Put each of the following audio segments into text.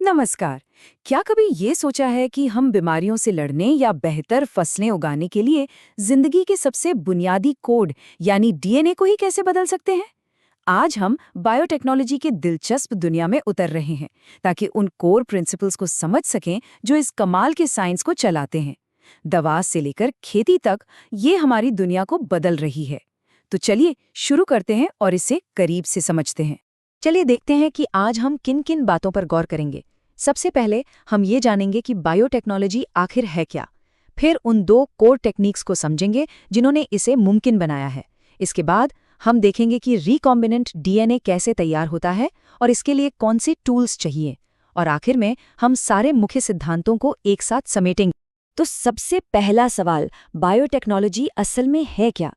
नमस्कार। क्या कभी ये सोचा है कि हम बीमारियों से लड़ने या बेहतर फसलें उगाने के लिए जिंदगी के सबसे बुनियादी कोड यानी डीएनए को ही कैसे बदल सकते हैं? आज हम बायोटेक्नोलॉजी के दिलचस्प दुनिया में उतर रहे हैं ताकि उन कोर प्रिंसिपल्स को समझ सकें जो इस कमाल के साइंस को चलाते हैं। दवा से लेकर खेती तक ये हमारी दुनिया को बदल रही है। तो चलिए शुरू करते हैं और इसे करीब से समझते हैं। चलिए देखते हैं कि आज हम किन किन बातों पर गौर करेंगे। सबसे पहले हम ये जानेंगे कि बायोटेक्नोलॉजी आखिर है क्या। फिर उन दो कोर टेक्निक्स को समझेंगे जिन्होंने इसे मुमकिन बनाया है। इसके बाद हम देखेंगे कि रिकॉम्बिनेंट डीएनए कैसे तैयार होता है और इसके लिए कौन से टूल्स चाहिए। और आखिर में हम सारे मुख्य सिद्धांतों को एक साथ समेटेंगे। तो सबसे पहला सवाल, बायोटेक्नोलॉजी असल में है क्या?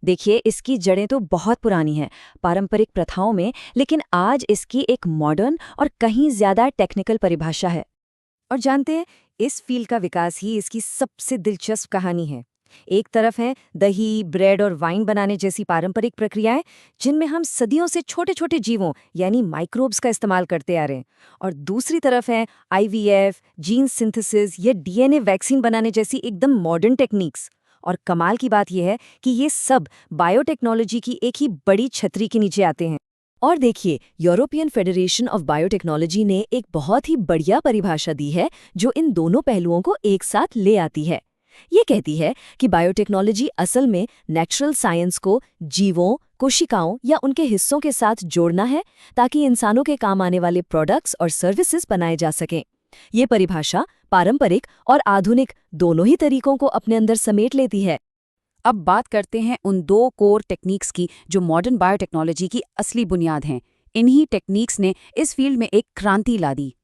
देखिए, इसकी जड़ें तो बहुत पुरानी हैं, पारंपरिक प्रथाओं में, लेकिन आज इसकी एक मॉडर्न और कहीं ज्यादा टेक्निकल परिभाषा है। और जानते हैं, इस फील्ड का विकास ही इसकी सबसे दिलचस्प कहानी है। एक तरफ है दही, ब्रेड और वाइन बनाने जैसी पारंपरिक प्रक्रियाएं, जिनमें हम सदियों से छोटे छोटे जीवों यानी माइक्रोब्स का इस्तेमाल करते आ रहे हैं। और दूसरी तरफ है आईवीएफ, जीन सिंथेसिस या डीएनए वैक्सीन बनाने जैसी एकदम मॉडर्न टेक्निक्स। और कमाल की बात यह है कि ये सब बायोटेक्नोलॉजी की एक ही बड़ी छतरी के नीचे आते हैं। और देखिए, यूरोपियन फेडरेशन ऑफ बायोटेक्नोलॉजी ने एक बहुत ही बढ़िया परिभाषा दी है जो इन दोनों पहलुओं को एक साथ ले आती है। ये कहती है कि बायोटेक्नोलॉजी असल में नेचुरल साइंस को जीवों, कोशिकाओं या उनके हिस्सों के साथ जोड़ना है ताकि इंसानों के काम आने वाले प्रोडक्ट्स और सर्विसेज बनाए जा सकें। ये परिभाषा पारंपरिक और आधुनिक दोनों ही तरीकों को अपने अंदर समेट लेती है। अब बात करते हैं उन दो कोर टेक्निक्स की जो मॉडर्न बायोटेक्नोलॉजी की असली बुनियाद हैं। इन्हीं टेक्निक्स ने इस फील्ड में एक क्रांति ला दी।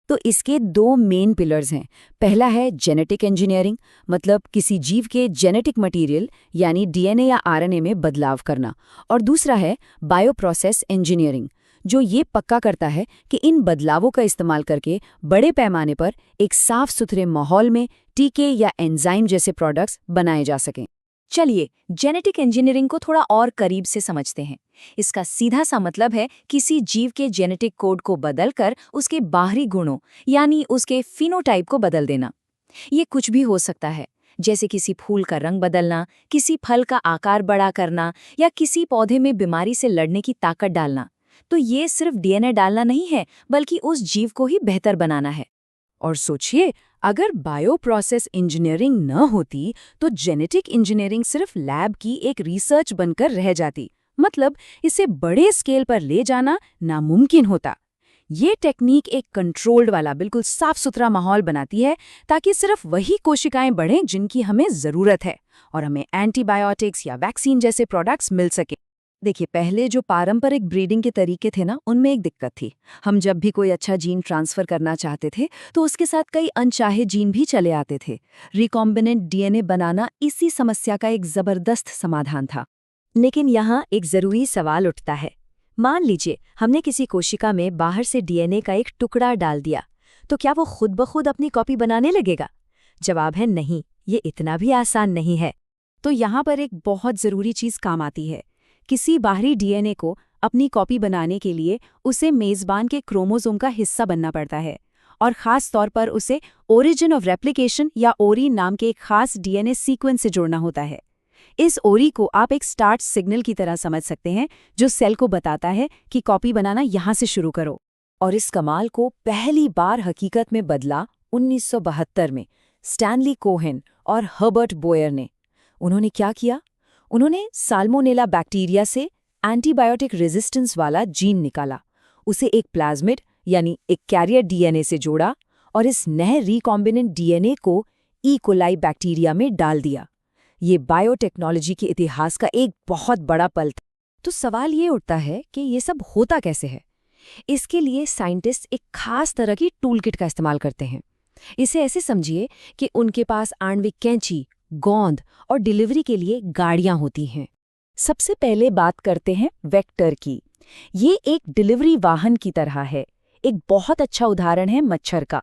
तो इसके दो मेन पिलर्स हैं। पहला है जेनेटिक इंजीनियरिंग, मतलब किसी जीव के जेनेटिक मटेरियल यानी डीएनए या आरएनए में बदलाव करना। और दूसरा है बायोप्रोसेस इंजीनियरिंग, जो ये पक्का करता है कि इन बदलावों का इस्तेमाल करके बड़े पैमाने पर एक साफ सुथरे माहौल में टीके या एंजाइम जैसे प्रोडक्ट्स बनाए जा सकें। चलिए, जेनेटिक इंजीनियरिंग को थोड़ा और करीब से समझते हैं। इसका सीधा सा मतलब है किसी जीव के जेनेटिक कोड को बदलकर उसके बाहरी गुणों यानी उसके फिनोटाइप को बदल देना। ये कुछ भी हो सकता है, जैसे किसी फूल का रंग बदलना, किसी फल का आकार बड़ा करना या किसी पौधे में बीमारी से लड़ने की ताकत डालना। तो ये सिर्फ डीएनए डालना नहीं है, बल्कि उस जीव को ही बेहतर बनाना है। और सोचिए, अगर बायोप्रोसेस इंजीनियरिंग न होती तो जेनेटिक इंजीनियरिंग सिर्फ लैब की एक रिसर्च बनकर रह जाती। मतलब इसे बड़े स्केल पर ले जाना नामुमकिन होता। ये टेक्निक एक कंट्रोल्ड वाला बिल्कुल साफ सुथरा माहौल बनाती है ताकि सिर्फ वही कोशिकाएं बढ़ें जिनकी हमें ज़रूरत है और हमें एंटीबायोटिक्स या वैक्सीन जैसे प्रोडक्ट्स मिल सके। देखिए, पहले जो पारंपरिक ब्रीडिंग के तरीके थे ना, उनमें एक दिक्कत थी। हम जब भी कोई अच्छा जीन ट्रांसफर करना चाहते थे तो उसके साथ कई अनचाहे जीन भी चले आते थे। रिकॉम्बिनेंट डीएनए बनाना इसी समस्या का एक जबरदस्त समाधान था। लेकिन यहाँ एक जरूरी सवाल उठता है। मान लीजिए हमने किसी कोशिका में बाहर से डीएनए का एक टुकड़ा डाल दिया, तो क्या वो खुद ब खुद अपनी कॉपी बनाने लगेगा? जवाब है नहीं, ये इतना भी आसान नहीं है। तो यहाँ पर एक बहुत ज़रूरी चीज़ काम आती है। किसी बाहरी डीएनए को अपनी कॉपी बनाने के लिए उसे मेज़बान के क्रोमोसोम का हिस्सा बनना पड़ता है और ख़ास तौर पर उसे ओरिजिन ऑफ रेप्लिकेशन या ओरी नाम के एक खास डीएनए सीक्वेंस से जोड़ना होता है। इस ओरी को आप एक स्टार्ट सिग्नल की तरह समझ सकते हैं, जो सेल को बताता है कि कॉपी बनाना यहाँ से शुरू करो। और इस कमाल को पहली बार हकीकत में बदला 1972 में स्टैनली कोहेन और हर्बर्ट बोयर ने। उन्होंने क्या किया? उन्होंने साल्मोनेला बैक्टीरिया से एंटीबायोटिक रेजिस्टेंस वाला जीन निकाला, उसे एक प्लाज्मिड यानी एक कैरियर डीएनए से जोड़ा और इस नए रिकॉम्बिनेंट डीएनए को ई कोलाई बैक्टीरिया में डाल दिया। ये बायोटेक्नोलॉजी के इतिहास का एक बहुत बड़ा पल था। तो सवाल ये उठता है कि ये सब होता कैसे है? इसके लिए साइंटिस्ट एक खास तरह की टूलकिट का इस्तेमाल करते हैं। इसे ऐसे समझिए कि उनके पास आणविक कैंची, गोंद और डिलीवरी के लिए गाड़ियां होती हैं। सबसे पहले बात करते हैं वेक्टर की। ये एक डिलीवरी वाहन की तरह है। एक बहुत अच्छा उदाहरण है मच्छर का।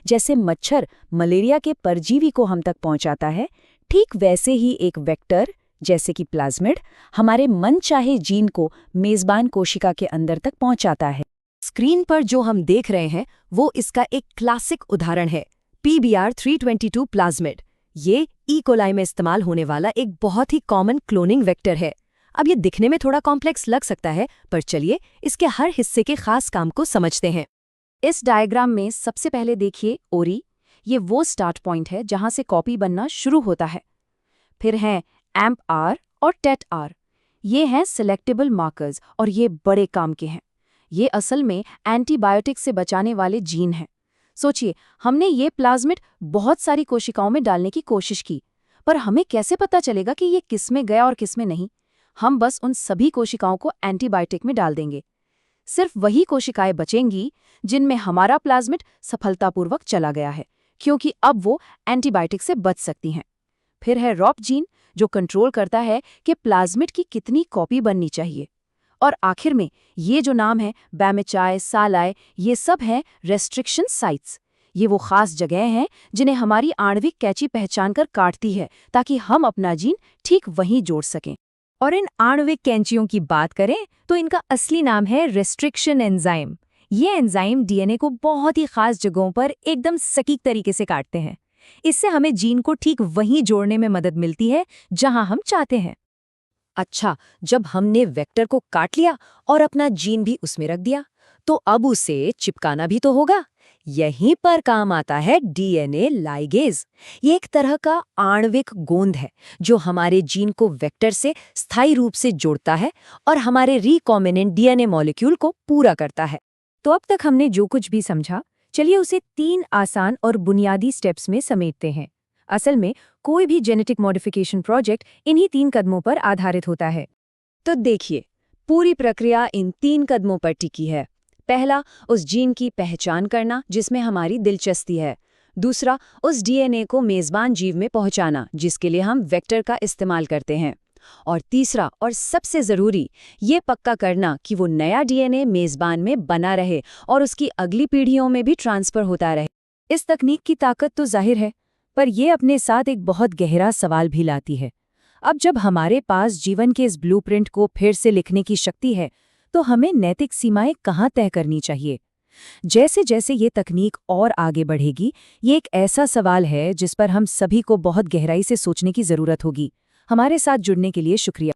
जैसे मच्छर मलेरिया के परजीवी को हम तक पहुंचाता है, ठीक वैसे ही एक वेक्टर जैसे कि प्लाज्मिड हमारे मनचाहे जीन को मेजबान कोशिका के अंदर तक पहुंचाता है। स्क्रीन पर जो हम देख रहे हैं वो इसका एक क्लासिक उदाहरण है, PBr322 प्लाज्मिड। ये ई कोलाई में इस्तेमाल होने वाला एक बहुत ही कॉमन क्लोनिंग वेक्टर है। अब ये दिखने में थोड़ा कॉम्प्लेक्स लग सकता है, पर चलिए इसके हर हिस्से के खास काम को समझते हैं। इस डायग्राम में सबसे पहले देखिए ओरी। ये वो स्टार्ट पॉइंट है जहां से कॉपी बनना शुरू होता है। फिर हैं AMP-R और TET-R। ये हैं सिलेक्टेबल मार्कर्स और ये बड़े काम के हैं। ये असल में एंटीबायोटिक से बचाने वाले जीन हैं। सोचिए, हमने ये प्लाज्मिड बहुत सारी कोशिकाओं में डालने की कोशिश की, पर हमें कैसे पता चलेगा कि ये किस में गया और किस में नहीं? हम बस उन सभी कोशिकाओं को एंटीबायोटिक में डाल देंगे। सिर्फ वही कोशिकाएं बचेंगी जिनमें हमारा प्लाज्मिड सफलतापूर्वक चला गया है, क्योंकि अब वो एंटीबायोटिक से बच सकती हैं। फिर है रॉप जीन, जो कंट्रोल करता है कि प्लाज्मिड की कितनी कॉपी बननी चाहिए। और आखिर में ये जो नाम है बैमेचाय, सालाय, ये सब हैं रेस्ट्रिक्शन साइट्स। ये वो खास जगह हैं जिन्हें हमारी आणविक कैंची पहचान कर काटती है, ताकि हम अपना जीन ठीक वहीं जोड़ सकें। और इन आणविक कैंचियों की बात करें तो इनका असली नाम है रेस्ट्रिक्शन एंजाइम। ये एंजाइम डीएनए को बहुत ही खास जगहों पर एकदम सटीक तरीके से काटते हैं। इससे हमें जीन को ठीक वहीं जोड़ने में मदद मिलती है जहां हम चाहते हैं। अच्छा, जब हमने वेक्टर को काट लिया और अपना जीन भी उसमें रख दिया, तो अब उसे चिपकाना भी तो होगा। यहीं पर काम आता है डीएनए लाइगेज। ये एक तरह का आणविक गोंद है जो हमारे जीन को वेक्टर से स्थायी रूप से जोड़ता है और हमारे रिकॉम्बिनेंट डीएनए मॉलिक्यूल को पूरा करता है। तो अब तक हमने जो कुछ भी समझा, चलिए उसे 3 आसान और बुनियादी स्टेप्स में समेटते हैं। असल में कोई भी जेनेटिक मॉडिफिकेशन प्रोजेक्ट इन्हीं 3 कदमों पर आधारित होता है। तो देखिए, पूरी प्रक्रिया इन 3 कदमों पर टिकी है। पहला, उस जीन की पहचान करना जिसमें हमारी दिलचस्पी है। दूसरा, उस डीएनए को मेज़बान जीव में पहुंचाना जिसके लिए हम वेक्टर का इस्तेमाल करते हैं। और तीसरा और सबसे ज़रूरी, ये पक्का करना कि वो नया डीएनए मेज़बान में बना रहे और उसकी अगली पीढ़ियों में भी ट्रांसफ़र होता रहे। इस तकनीक की ताकत तो जाहिर है, पर यह अपने साथ एक बहुत गहरा सवाल भी लाती है। अब जब हमारे पास जीवन के इस ब्लूप्रिंट को फिर से लिखने की शक्ति है, तो हमें नैतिक सीमाएं कहाँ तय करनी चाहिए? जैसे जैसे ये तकनीक और आगे बढ़ेगी, ये एक ऐसा सवाल है जिस पर हम सभी को बहुत गहराई से सोचने की ज़रूरत होगी। हमारे साथ जुड़ने के लिए शुक्रिया।